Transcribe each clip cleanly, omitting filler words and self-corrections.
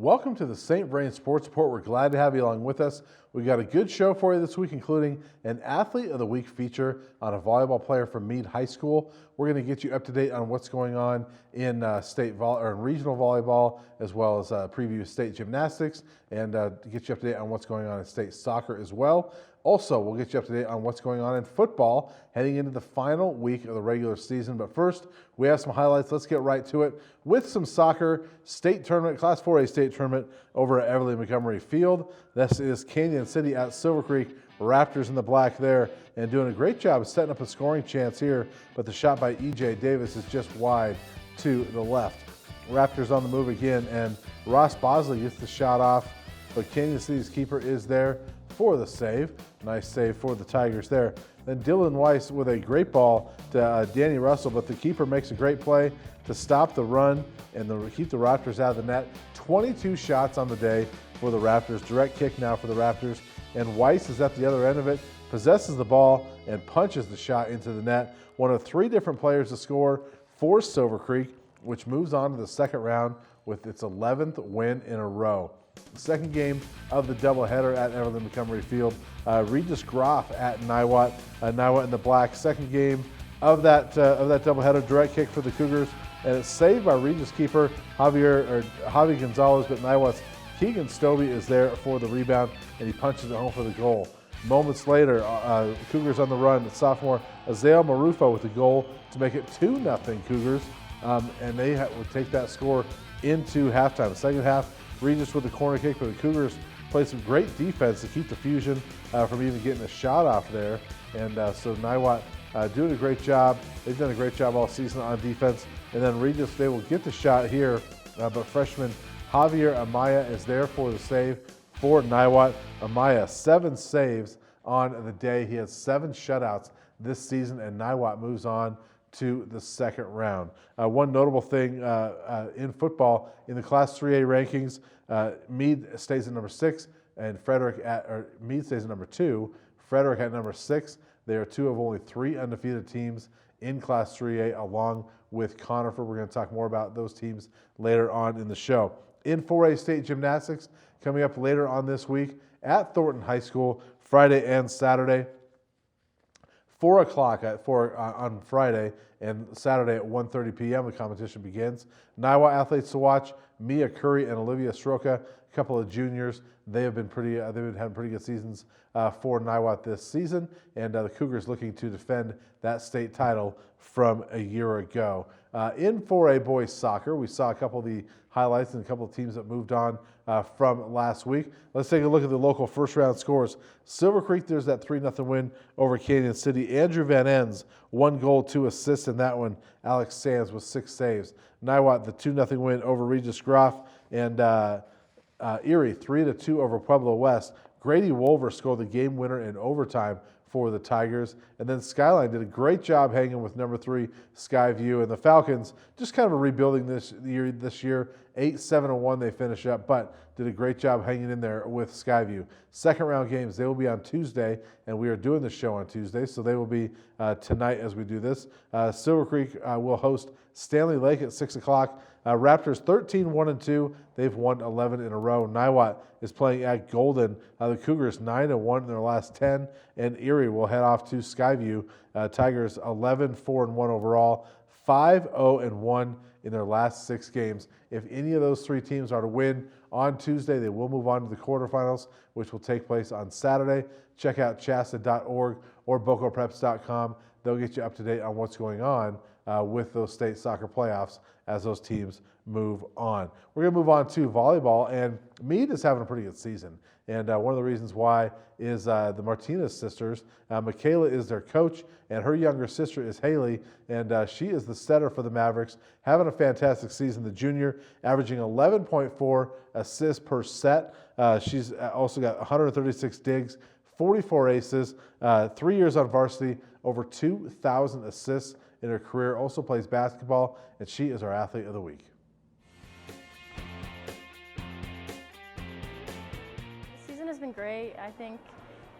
Welcome to the St. Vrain Sports Report. We're glad to have you along with us. We've got a good show for you this week, including an Athlete of the Week feature on a volleyball player from Meade High School. We're going to get you up to date on what's going on in regional volleyball, as well as preview state gymnastics, and get you up to date on what's going on in state soccer as well. Also, we'll get you up to date on what's going on in football heading into the final week of the regular season. But first, we have some highlights. Let's get right to it with some soccer. State tournament, Class 4A state tournament over at Everly Montgomery Field. This is Canyon City at Silver Creek. Raptors in the black there and doing a great job of setting up a scoring chance here, but the shot by E.J. Davis is just wide to the left. Raptors on the move again, and Ross Bosley gets the shot off, but Canyon City's keeper is there for the save. Nice save for the Tigers there. Then Dylan Weiss with a great ball to Danny Russell, but the keeper makes a great play to stop the run and keep the Raptors out of the net. 22 shots on the day for the Raptors. Direct kick now for the Raptors. And Weiss is at the other end of it, possesses the ball, and punches the shot into the net. One of three different players to score for Silver Creek, which moves on to the second round with its 11th win in a row. The second game of the doubleheader at Everly Montgomery Field, Regis Groff at Niwot. Niwot in the black. Second game of that doubleheader, direct kick for the Cougars, and it's saved by Regis keeper Javi Gonzalez, but Niwot's Keegan Stobie is there for the rebound, and he punches it home for the goal. Moments later, Cougars on the run. Sophomore Azael Marufo with the goal to make it 2-0 Cougars, and they would take that score into halftime. The second half, Regis with the corner kick for the Cougars played some great defense to keep the Fusion from even getting a shot off there. And so Niwot doing a great job. They've done a great job all season on defense. And then Regis, they will get the shot here, but freshman Javier Amaya is there for the save for Niwot. Amaya, 7 saves on the day. He has 7 shutouts this season, and Niwot moves on to the second round. One notable thing in football, in the Class 3A rankings, Meade stays at number 6, and Meade stays at number 2. Frederick at number 6. They are 2 of only 3 undefeated teams in Class 3A, along with Conifer. We're going to talk more about those teams later on in the show. In 4A state gymnastics, coming up later on this week at Thornton High School, Friday and Saturday. 4 o'clock on Friday and Saturday at 1:30 p.m. the competition begins. Niwot athletes to watch: Mia Curry and Olivia Sroka, a couple of juniors. They've been having pretty good seasons for Niwot this season, and the Cougars looking to defend that state title from a year ago. In 4A boys soccer, we saw a couple of the highlights and a couple of teams that moved on from last week. Let's take a look at the local first round scores. Silver Creek, there's that 3-0 win over Canyon City. Andrew Van Ens, 1 goal, 2 assists in that one. Alex Sands with 6 saves. Niwot, the 2-0 win over Regis Groff, and Erie, 3-2 over Pueblo West. Grady Wolver scored the game winner in overtime for the Tigers. And then Skyline did a great job hanging with number 3 Skyview. And the Falcons just kind of rebuilding this year. 8-7-1 they finish up, but did a great job hanging in there with Skyview. Second round games, they will be on Tuesday, and we are doing the show on Tuesday, so they will be tonight as we do this. Silver Creek will host Stanley Lake at 6 o'clock. Raptors 13-1-2. They've won 11 in a row. Niwot is playing at Golden. The Cougars 9-1 in their last 10, and Erie will head off to Skyview. Tigers 11-4-1 overall, 5-0-1 in their last 6 games. If any of those 3 teams are to win on Tuesday, they will move on to the quarterfinals, which will take place on Saturday. Check out chasta.org or bocopreps.com. They'll get you up to date on what's going on with those state soccer playoffs as those teams move on. We're going to move on to volleyball, and Meade is having a pretty good season. And one of the reasons why is the Martinez sisters. Michaela is their coach, and her younger sister is Haley, and she is the setter for the Mavericks, having a fantastic season. The junior averaging 11.4 assists per set. She's also got 136 digs, 44 aces, 3 years on varsity, over 2,000 assists in her career. Also plays basketball, and she is our Athlete of the Week. The season has been great. I think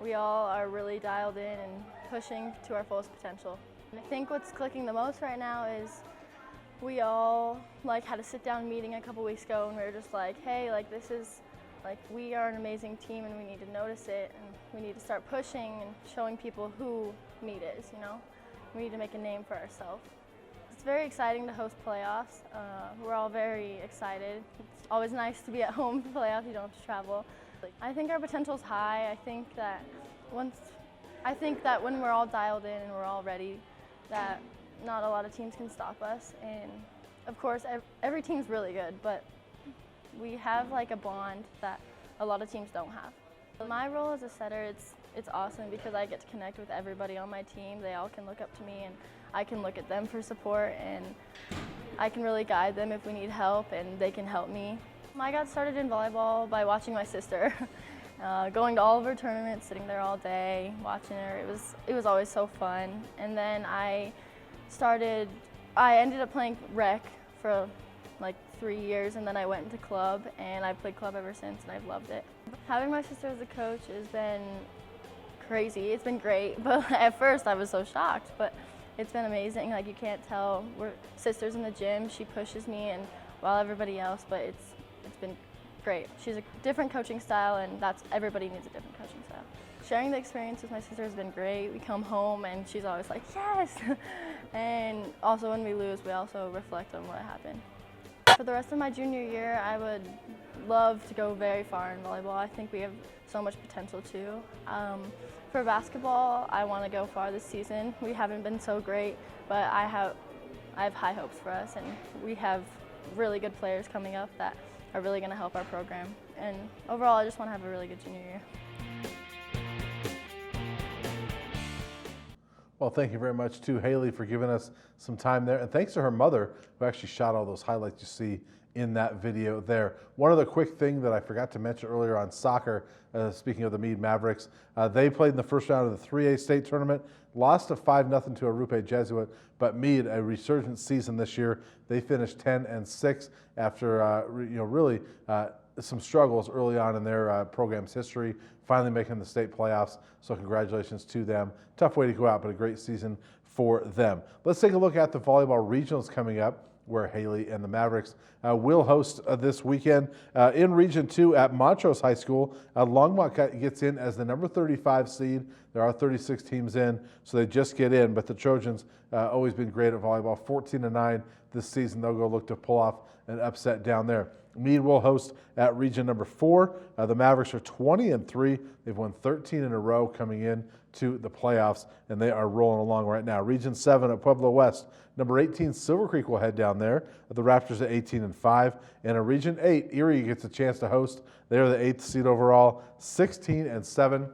we all are really dialed in and pushing to our fullest potential. And I think what's clicking the most right now is We all had a sit-down meeting a couple weeks ago, and we were just like, hey, this is we are an amazing team, and we need to notice it, and we need to start pushing and showing people who Meade is. We need to make a name for ourselves. It's very exciting to host playoffs. We're all very excited. It's always nice to be at home for playoffs. You don't have to travel. I think our potential's high. I think that when we're all dialed in and we're all ready, that not a lot of teams can stop us. And of course, every team's really good, but we have a bond that a lot of teams don't have. My role as a setter, it's awesome because I get to connect with everybody on my team. They all can look up to me, and I can look at them for support, and I can really guide them if we need help, and they can help me. I got started in volleyball by watching my sister, going to all of her tournaments, sitting there all day, watching her. It was always so fun. And then I ended up playing rec for 3 years, and then I went into club, and I've played club ever since, and I've loved it. Having my sister as a coach has been crazy. It's been great, but at first I was so shocked, but it's been amazing. You can't tell, we're sisters in the gym. She pushes me and while everybody else, but it's been great. She's a different coaching style, and everybody needs a different coaching style. Sharing the experience with my sister has been great. We come home and she's always like, yes! And also when we lose, we also reflect on what happened. For the rest of my junior year, I would love to go very far in volleyball. I think we have so much potential too. For basketball, I want to go far this season. We haven't been so great, but I have high hopes for us, and we have really good players coming up that are really going to help our program. And overall, I just want to have a really good junior year. Well, thank you very much to Haley for giving us some time there. And thanks to her mother, who actually shot all those highlights you see in that video there. One other quick thing that I forgot to mention earlier on soccer, speaking of the Meade Mavericks, they played in the first round of the 3A state tournament, lost a 5-0 to Arupe Jesuit, but Meade, a resurgent season this year. They finished 10-6 after really some struggles early on in their program's history, finally making the state playoffs. So congratulations to them. Tough way to go out, but a great season for them. Let's take a look at the volleyball regionals coming up, where Haley and the Mavericks will host this weekend. In Region 2 at Montrose High School, Longmont gets in as the number 35 seed. There are 36 teams in, so they just get in, but the Trojans always been great at volleyball. 14-9 this season. They'll go look to pull off an upset down there. Meade will host at Region number 4. The Mavericks are 20-3. They've won 13 in a row coming in to the playoffs, and they are rolling along right now. Region 7 at Pueblo West, number 18 Silver Creek will head down there. The Raptors at 18-5. And in Region 8, Erie gets a chance to host. They are the 8th seed overall, 16-7.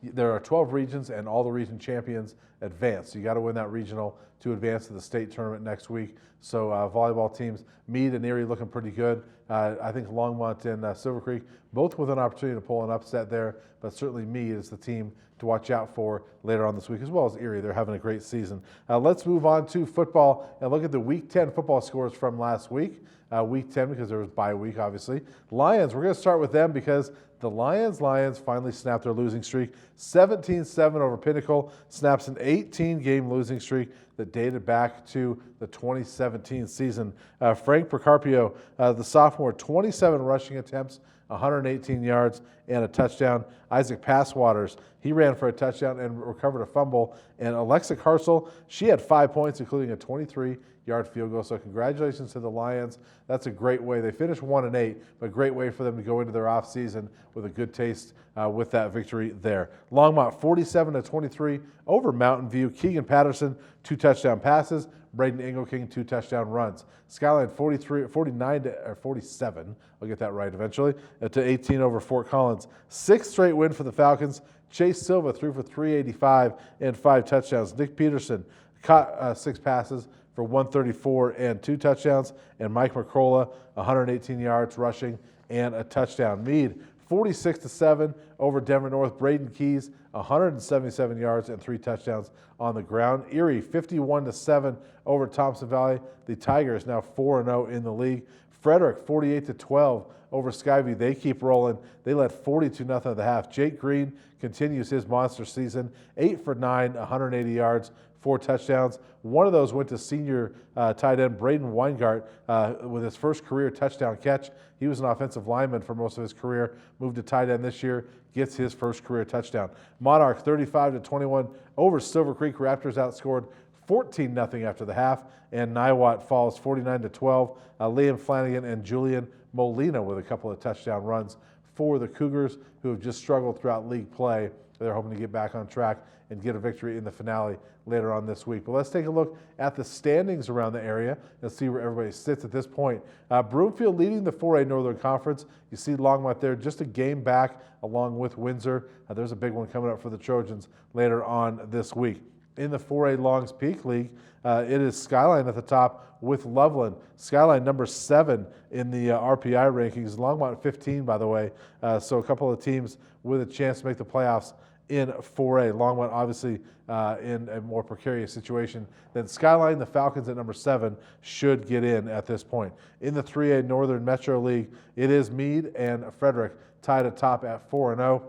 There are 12 regions, and all the region champions advance. So you got to win that regional to advance to the state tournament next week. So volleyball teams, Meade and Erie looking pretty good. I think Longmont and Silver Creek both with an opportunity to pull an upset there, but certainly Meade is the team to watch out for later on this week, as well as Erie. They're having a great season. Let's move on to football and look at the Week 10 football scores from last week. Week 10 because there was bye week, obviously. Lions, we're going to start with them because the Lions finally snapped their losing streak. 17-7 over Pinnacle, snaps an 18-game losing streak that dated back to the 2017 season. Frank Procarpio, the sophomore, 27 rushing attempts, 118 yards, and a touchdown. Isaac Passwaters, he ran for a touchdown and recovered a fumble. And Alexa Carcel, she had 5 points, including a 23-yard field goal. So congratulations to the Lions. That's a great way. They finished 1-8, but a great way for them to go into their offseason with a good taste with that victory there. Longmont 47-23 over Mountain View. Keegan Patterson, 2 touchdown passes. Braden Engelking, 2 touchdown runs. Skyline 47, I'll get that right eventually, to 18 over Fort Collins. 6th straight win for the Falcons. Chase Silva threw for 385 and 5 touchdowns. Nick Peterson caught 6 passes for 134 and 2 touchdowns. And Mike McCrolla, 118 yards rushing and a touchdown. Meade 46-7 over Denver North. Braden Keys, 177 yards and 3 touchdowns on the ground. Erie 51-7 over Thompson Valley. The Tigers now 4-0 in the league. Frederick 48-12 over Skyview. They keep rolling. They led 42-0 at the half. Jake Green continues his monster season. 8 for 9, 180 yards, 4 touchdowns. One of those went to senior tight end Braden Weingart with his first career touchdown catch. He was an offensive lineman for most of his career, moved to tight end this year, gets his first career touchdown. Monarch 35-21 over Silver Creek. Raptors outscored 14-0 after the half, and Niwot falls 49-12. Liam Flanagan and Julian Molina with a couple of touchdown runs for the Cougars, who have just struggled throughout league play. They're hoping to get back on track and get a victory in the finale later on this week. But let's take a look at the standings around the area and see where everybody sits at this point. Broomfield leading the 4A Northern Conference. You see Longmont there, just a game back along with Windsor. There's a big one coming up for the Trojans later on this week. In the 4A Longs Peak League, it is Skyline at the top with Loveland. Skyline number 7 in the RPI rankings. Longmont 15, by the way. So a couple of teams with a chance to make the playoffs in 4A. Longmont obviously in a more precarious situation than Skyline. The Falcons at number 7 should get in at this point. In the 3A Northern Metro League, it is Meade and Frederick tied atop at 4-0.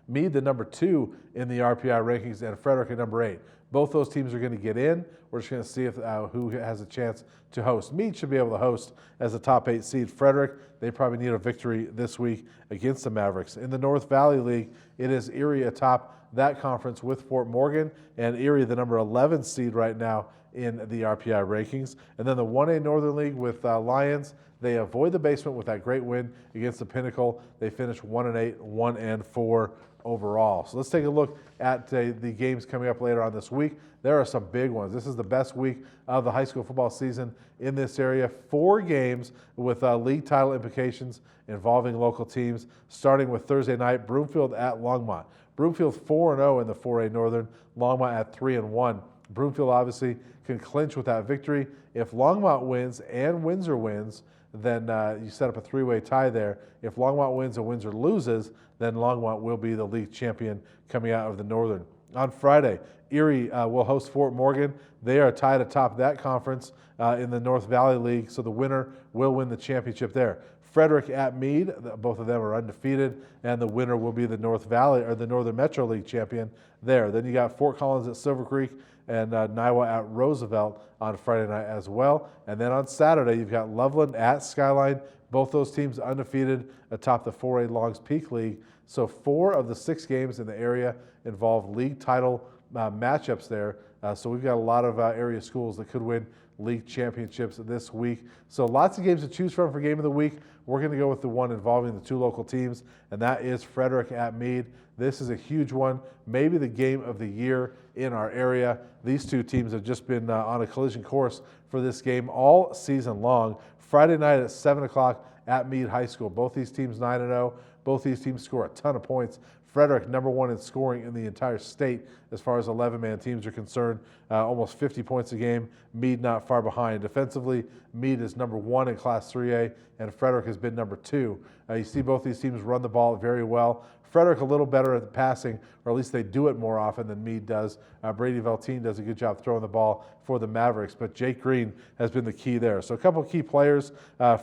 Meade, the number 2 in the RPI rankings, and Frederick at number 8. Both those teams are going to get in. We're just going to see if who has a chance to host. Meade should be able to host as a top 8 seed. Frederick, they probably need a victory this week against the Mavericks. In the North Valley League, it is Erie atop that conference with Fort Morgan, and Erie, the number 11 seed right now in the RPI rankings. And then the 1A Northern League with Lions. They avoid the basement with that great win against the Pinnacle. They finish 1-8, 1-4 overall. So let's take a look at the games coming up later on this week. There are some big ones. This is the best week of the high school football season in this area. 4 games with league title implications involving local teams, starting with Thursday night, Broomfield at Longmont. Broomfield 4-0 in the 4A Northern, Longmont at 3-1. Broomfield obviously can clinch with that victory. If Longmont wins and Windsor wins, then you set up a 3-way tie there. If Longmont wins and Windsor loses, then Longmont will be the league champion coming out of the Northern. On Friday, Erie will host Fort Morgan. They are tied atop that conference in the North Valley League, so the winner will win the championship there. Frederick at Meade, both of them are undefeated, and the winner will be the North Valley or the Northern Metro League champion there. Then you got Fort Collins at Silver Creek and Niwa at Roosevelt on Friday night as well. And then on Saturday, you've got Loveland at Skyline. Both those teams undefeated atop the 4A Longs Peak League. So 4 of the 6 games in the area involve league title matchups there. So we've got a lot of area schools that could win league championships this week. So lots of games to choose from for game of the week. We're going to go with the one involving the 2 local teams, and that is Frederick at Meade. This is a huge one, maybe the game of the year in our area. These 2 teams have just been on a collision course for this game all season long. Friday night at 7 o'clock at Meade High School. Both these teams 9-0. Both these teams score a ton of points. Frederick, number 1 in scoring in the entire state as far as 11-man teams are concerned, almost 50 points a game. Meade not far behind. Defensively, Meade is number 1 in Class 3A, and Frederick has been number 2. You see both these teams run the ball very well. Frederick a little better at the passing, or at least they do it more often than Meade does. Brady Veltine does a good job throwing the ball for the Mavericks, but Jake Green has been the key there. So a couple of key players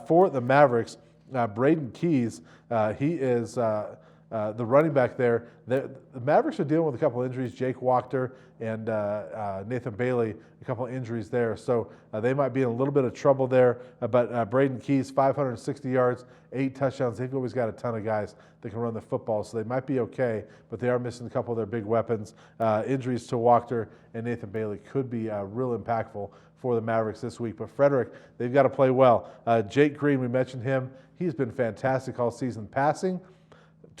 for the Mavericks. Braden Keys, he is the running back there. The Mavericks are dealing with a couple of injuries. Jake Wachter and Nathan Bailey, a couple of injuries there. So they might be in a little bit of trouble there. But Braden Keys, 560 yards, 8 touchdowns. They've always got a ton of guys that can run the football, so they might be okay. But they are missing a couple of their big weapons. Injuries to Wachter and Nathan Bailey could be real impactful for the Mavericks this week. But Frederick, they've got to play well. Jake Green, we mentioned him. He's been fantastic all season passing.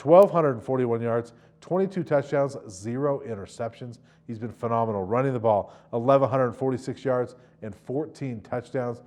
1,241 yards, 22 touchdowns, 0 interceptions. He's been phenomenal running the ball. 1,146 yards and 14 touchdowns.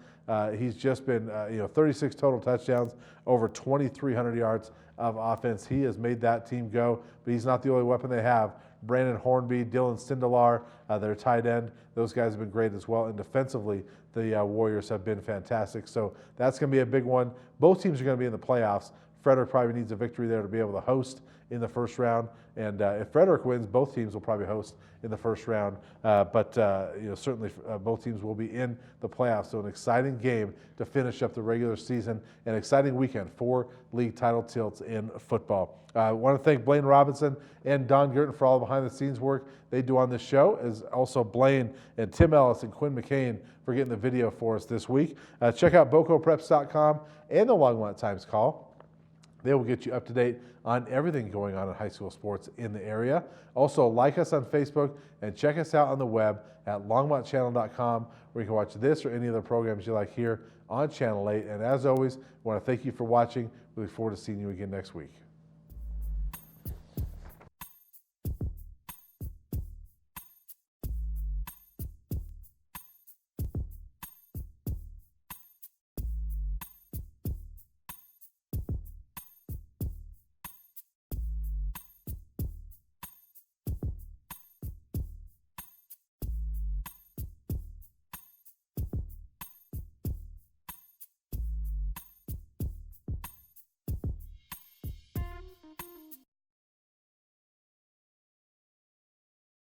He's just been 36 total touchdowns, over 2,300 yards of offense. He has made that team go, but he's not the only weapon they have. Brandon Hornby, Dylan Sindelar, their tight end. Those guys have been great as well. And defensively, the Warriors have been fantastic. So that's going to be a big one. Both teams are going to be in the playoffs Frederick probably needs a victory there to be able to host in the first round. And if Frederick wins, both teams will probably host in the first round. But certainly both teams will be in the playoffs. So an exciting game to finish up the regular season. An exciting weekend for league title tilts in football. I want to thank Blaine Robinson and Don Gurton for all the behind-the-scenes work they do on this show, as also Blaine and Tim Ellis and Quinn McCain for getting the video for us this week. Check out bocopreps.com and the Longmont Times Call. They will get you up to date on everything going on in high school sports in the area. Also, like us on Facebook and check us out on the web at longmontchannel.com, where you can watch this or any other programs you like here on Channel 8. And as always, I want to thank you for watching. We look forward to seeing you again next week.